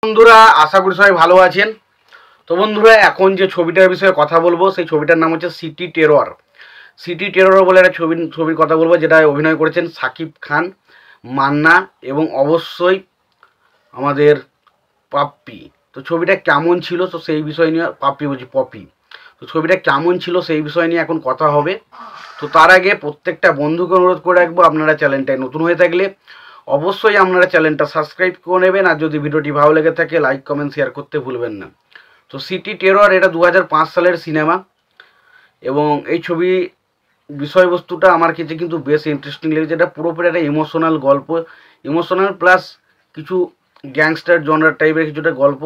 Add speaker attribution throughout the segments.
Speaker 1: বন্ধুরা আশা করি সবাই ভালো আছেন। তো বন্ধুরা এখন যে ছবিটার বিষয়ে কথা বলবো সেই ছবিটার নাম হচ্ছে সিটি টেরর। সিটি টেরর বলে একটা ছবির কথা বলবো, যেটা অভিনয় করেছেন সাকিব খান, মান্না এবং অবশ্যই আমাদের পাপ্পি। তো ছবিটা কেমন ছিল তো সেই বিষয় নিয়ে পপি। তো ছবিটা কেমন ছিল সেই বিষয় নিয়ে এখন কথা হবে। তো তার আগে প্রত্যেকটা বন্ধুকে অনুরোধ করে রাখবো, আপনারা চ্যানেলটায় নতুন হয়ে থাকলে অবশ্যই আপনারা চ্যানেলটা সাবস্ক্রাইব করে নেবেন, আর যদি ভিডিওটি ভালো লেগে থাকে লাইক কমেন্ট শেয়ার করতে ভুলবেন না। তো সিটি টেরর এটা 2005 সালের সিনেমা, এবং এই ছবি বিষয়বস্তুটা আমার কাছে কিন্তু বেশ ইন্টারেস্টিং লেগেছে। এটা পুরোপুরি একটা ইমোশনাল গল্প, ইমোশনাল প্লাস কিছু গ্যাংস্টার জনরার টাইপের কিছুটা গল্প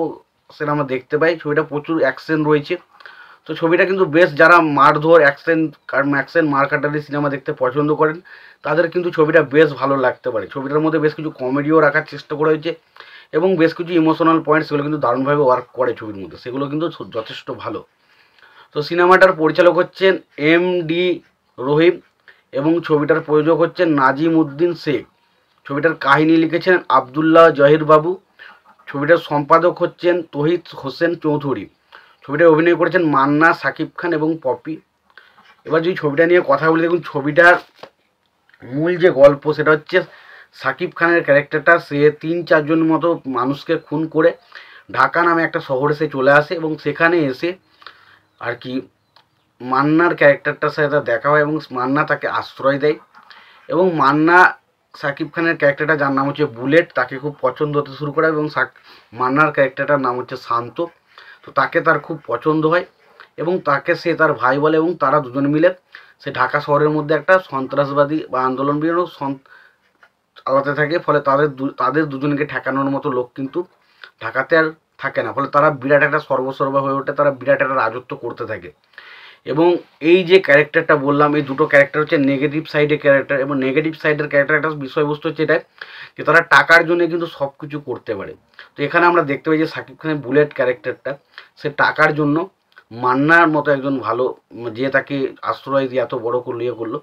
Speaker 1: সেটা আমরা দেখতে পাই। ছবিটা প্রচুর অ্যাকশন রয়েছে। তো ছবিটা কিন্তু বেশ, যারা মারধর অ্যাকশন মারকাটারি সিনেমা দেখতে পছন্দ করেন তাদের কিন্তু ছবিটা বেশ ভালো লাগতে পারে। ছবিটার মধ্যে বেশ কিছু কমেডিও রাখার চেষ্টা করা হয়েছে, এবং বেশ কিছু ইমোশনাল পয়েন্ট সেগুলো কিন্তু দারুণভাবে ওয়ার্ক করে ছবির মধ্যে, সেগুলো কিন্তু যথেষ্ট ভালো। তো সিনেমাটার পরিচালক হচ্ছেন MD রহিম, এবং ছবিটার প্রযোজক হচ্ছেন নাজিম উদ্দিন শেখ। ছবিটার কাহিনী লিখেছেন আবদুল্লাহ জহির বাবু। ছবিটার সম্পাদক হচ্ছেন তহিদ হোসেন চৌধুরী। ছবিটায় অভিনয় করেছেন মান্না, সাকিব খান এবং পপি। এবার যদি ছবিটা নিয়ে কথা বলি, দেখুন ছবিটার মূল যে গল্প সেটা হচ্ছে সাকিব খানের ক্যারেক্টারটা, সে 3-4জন মতো মানুষকে খুন করে ঢাকা নামে একটা শহরে সে চলে আসে, এবং সেখানে এসে আর কি মান্নার ক্যারেক্টারটার সাথে দেখা হয়, এবং মান্না তাকে আশ্রয় দেয়, এবং মান্না সাকিব খানের ক্যারেক্টারটা, যার নাম হচ্ছে বুলেট, তাকে খুব পছন্দ হতে শুরু করে, এবং মান্নার ক্যারেক্টারটার নাম হচ্ছে শান্ত। তো তাকে তার খুব পছন্দ হয়, এবং তাকে সে তার ভাই বলে, এবং তারা দুজন মিলে সে ঢাকা শহরের মধ্যে একটা সন্ত্রাসবাদী বা আন্দোলন চালাতে থাকে। ফলে তাদের দুজনকে ঠেকানোর মতো লোক কিন্তু ঢাকাতে আর থাকে না। ফলে তারা বিরাট একটা সর্বসর্বা হয়ে ওঠে, তারা বিরাট একটা রাজত্ব করতে থাকে। এবং এই যে ক্যারেক্টারটা বললাম, এই দুটো ক্যারেক্টার হচ্ছে নেগেটিভ সাইডের ক্যারেক্টার, এবং নেগেটিভ সাইডের ক্যারেক্টার একটা বিষয়বস্তু হচ্ছে এটা যে তারা টাকার জন্য কিন্তু সব কিছু করতে পারে। তো এখানে আমরা দেখতে পাই যে সাকিব খানের বুলেট ক্যারেক্টারটা, সে টাকার জন্য মান্নার মতো একজন ভালো, যে তাকে আশ্রয় দিয়ে এত বড় করলো করলো,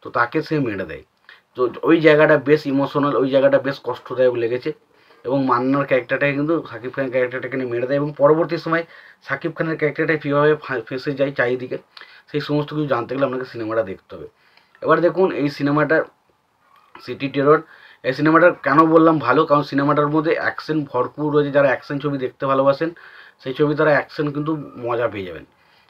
Speaker 1: তো তাকে সে মেরে দেয়। তো ওই জায়গাটা বেশ ইমোশনাল, ওই জায়গাটা বেশ কষ্টদায়ক লেগেছে, এবং মান্নার ক্যারেক্টারটাকে কিন্তু সাকিব খানের ক্যারেক্টারটাকে নিয়ে মেরে দেয়, এবং পরবর্তী সময় সাকিব খানের ক্যারেক্টারটা কীভাবে ফেঁসে যায় চারিদিকে, সেই সমস্ত কিছু জানতে গেলে আপনাকে সিনেমাটা দেখতে হবে। এবার দেখুন এই সিনেমাটার সিটি টেরর, এই সিনেমাটার কেন বললাম ভালো, কারণ সিনেমাটার মধ্যে অ্যাকশন ভরপুর রয়েছে। যারা অ্যাকশন ছবি দেখতে ভালোবাসেন সেই ছবি তারা অ্যাকশন কিন্তু মজা পেয়ে যাবেন।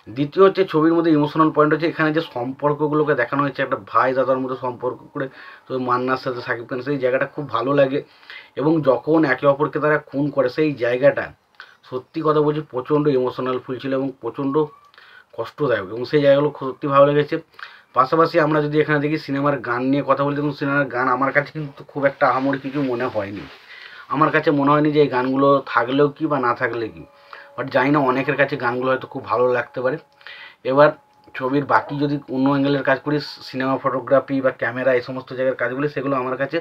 Speaker 1: দ্বিতীয় হচ্ছে ছবির মধ্যে ইমোশনাল পয়েন্ট হচ্ছে এখানে যে সম্পর্কগুলোকে দেখানো হয়েছে, একটা ভাই দাদার মধ্যে সম্পর্ক করে তো মান্নার সাথে সাকিব খান, সেই জায়গাটা খুব ভালো লাগে। এবং যখন একে অপরকে তারা খুন করে সেই জায়গাটা, সত্যি কথা বলছি, প্রচণ্ড ইমোশনাল ফুল ছিল এবং প্রচণ্ড কষ্টদায়ক, এবং সেই জায়গাগুলো সত্যি ভালো লেগেছে। পাশাপাশি আমরা যদি এখানে দেখি সিনেমার গান নিয়ে কথা বলি, দেখুন সিনেমার গান আমার কাছে কিন্তু খুব একটা আহামরি কিছু মনে হয়নি। আমার কাছে মনে হয়নি যে এই গানগুলো থাকলেও কি বা না থাকলে কি, বাট জানি না অনেকের কাছে গানগুলো হয়তো খুব ভালো লাগতে পারে। এবার ছবির বাকি যদি অন্য অ্যাঙ্গেলের কাজ করি, সিনেমা ফটোগ্রাফি বা ক্যামেরা এই সমস্ত জায়গার কাজগুলি, সেগুলো আমার কাছে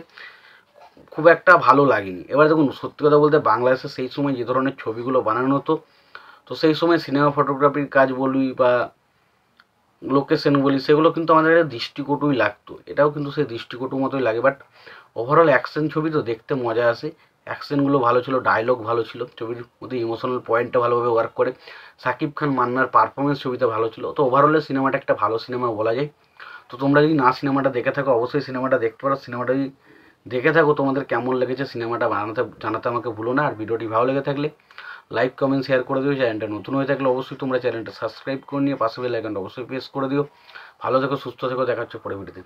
Speaker 1: খুব একটা ভালো লাগেনি। এবার দেখুন সত্যি কথা বলতে বাংলাদেশে সেই সময় যে ধরনের ছবিগুলো বানানো হতো, তো সেই সময় সিনেমা ফটোগ্রাফির কাজ বলি বা লোকেশন বলি, সেগুলো কিন্তু আমাদের একটা দৃষ্টিকটুই লাগতো, এটাও কিন্তু সেই দৃষ্টিকটুর মতোই লাগে। বাট ওভারঅল অ্যাকশন ছবি তো দেখতে মজা আসে, অ্যাকশনগুলো ভালো ছিল, ডায়লগ ভালো ছিল, ছবির মধ্যে ইমোশনাল পয়েন্টটা ভালোভাবে ওয়ার্ক করে, সাকিব খান মান্নার পারফরমেন্স ছবিতে ভালো ছিল। তো ওভারঅলে সিনেমাটা একটা ভালো সিনেমা বলা যায়। তো তোমরা যদি না সিনেমাটা দেখে থাকো অবশ্যই সিনেমাটা দেখতে পারো। সিনেমাটা যদি দেখে থাকো তোমাদের কেমন লেগেছে সিনেমাটা জানাতে আমাকে ভুলো না। আর ভিডিওটি ভালো লেগে থাকলে লাইক কমেন্ট শেয়ার করে দিও। চ্যানেলটা নতুন হয়ে থাকলে অবশ্যই তোমরা চ্যানেলটা সাবস্ক্রাইব করে নিয়ে পাশে বেল আইকনটা অবশ্যই প্রেস করে দিও। ভালো থেকো, সুস্থ থেকো, দেখা হচ্ছে পরে ভিডিওতে।